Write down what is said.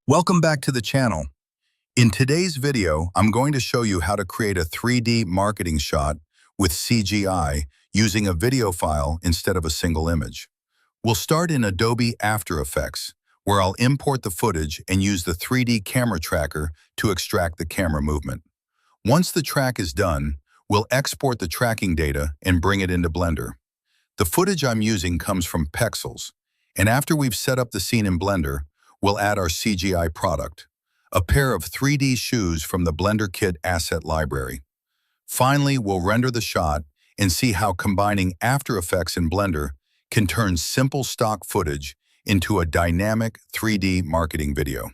Welcome back to the channel. In today's video, I'm going to show you how to create a 3D marketing shot with CGI using a video file instead of a single image. We'll start in Adobe After Effects, where I'll import the footage and use the 3D camera tracker to extract the camera movement. Once the track is done, we'll export the tracking data and bring it into Blender. The footage I'm using comes from Pexels, and after we've set up the scene in Blender, we'll add our CGI product, a pair of 3D shoes from the BlenderKit asset library. Finally, we'll render the shot and see how combining After Effects in Blender can turn simple stock footage into a dynamic 3D marketing video.